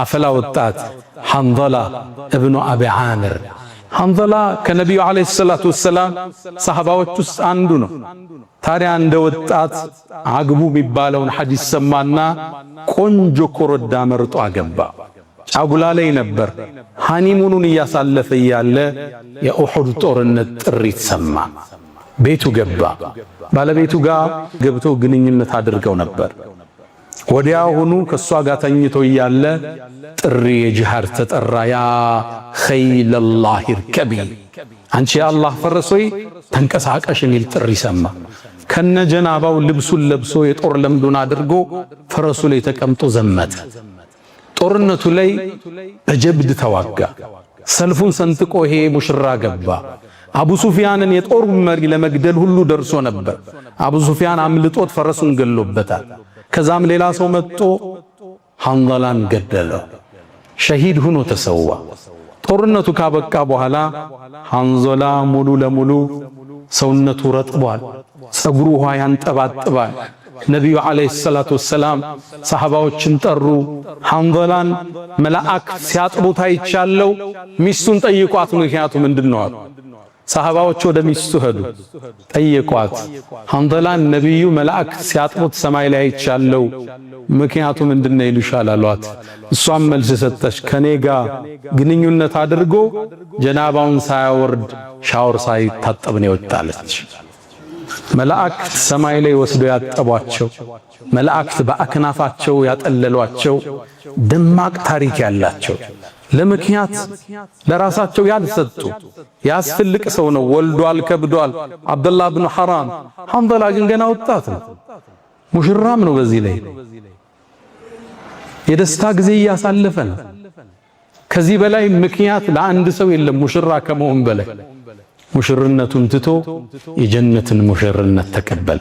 አፈላ ወጣት ሐንዘላ ኢብኑ አቢ ዓሚር። ሐንዘላ ከነቢዩ ዓለይሂ ሰላቱ ወሰላም ሰሃባዎች ውስጥ አንዱ ነው። ታዲያ እንደ ወጣት አግቡ የሚባለውን ሐዲስ ሰማና ቆንጆ ኮረዳ መርጦ አገባ። ጫጉላ ላይ ነበር። ሃኒሙኑን እያሳለፈ እያለ የኡሑድ ጦርነት ጥሪት ሰማ። ቤቱ ገባ። ባለቤቱ ጋር ገብቶ ግንኙነት አድርገው ነበር። ወዲያውኑ ከሷ ጋር ተኝቶ እያለ ጥሪ የጂሃድ ተጠራ። ያ ኸይለላህ ይርከቢ፣ አንቺ የአላህ ፈረስ ሆይ ተንቀሳቀሽ የሚል ጥሪ ሰማ። ከነጀናባው ልብሱን ለብሶ የጦር ለምዱን አድርጎ ፈረሱ ላይ ተቀምጦ ዘመተ። ጦርነቱ ላይ በጀብድ ተዋጋ። ሰልፉን ሰንጥቆ ይሄ ሙሽራ ገባ። አቡ ሱፊያንን የጦር መሪ ለመግደል ሁሉ ደርሶ ነበር። አቡ ሱፊያን አምልጦት ፈረሱን ገሎበታል። ከዛም ሌላ ሰው መጥቶ ሐንዘላን ገደለው። ሸሂድ ሆኖ ተሰዋ። ጦርነቱ ካበቃ በኋላ ሐንዘላ ሙሉ ለሙሉ ሰውነቱ ረጥቧል። ጸጉሩ ውሃ ያንጠባጥባል። ነቢዩ ዓለይሂ ሰላቱ ወሰላም ሰሃባዎችን ጠሩ። ሐንዘላን መላእክት ሲያጥቡት አይቻለው፣ ሚስቱን ጠይቋት ምክንያቱ ምንድነው አሉ። ሰሃባዎች ወደ ሚስቱ ሄዱ፣ ጠየቋት። ሐንዘላን ነቢዩ መላእክት ሲያጥቡት ሰማይ ላይ አይቻለው፣ ምክንያቱ ምንድነው ይሉሻል አሏት። እሷም መልስ ሰጠች፣ ከኔ ጋር ግንኙነት አድርጎ ጀናባውን ሳያወርድ ሻወር ሳይታጠብ ነው የወጣለች። መላእክት ሰማይ ላይ ወስዶ ያጠቧቸው፣ መላእክት በአክናፋቸው ያጠለሏቸው ደማቅ ታሪክ ያላቸው፣ ለምክንያት ለራሳቸው ያልሰጡ ያስፈልቅ ሰው ነው። ወልዷል፣ ከብዷል። አብዱላህ ብኑ ሐራም። ሐንዘላ ግን ገና ወጣት ነው፣ ሙሽራም ነው። በዚህ ላይ የደስታ ጊዜ እያሳለፈ ነው። ከዚህ በላይ ምክንያት ለአንድ ሰው የለም ሙሽራ ከመሆን በላይ። ሙሽርነቱን ትቶ የጀነትን ሙሽርነት ተቀበል።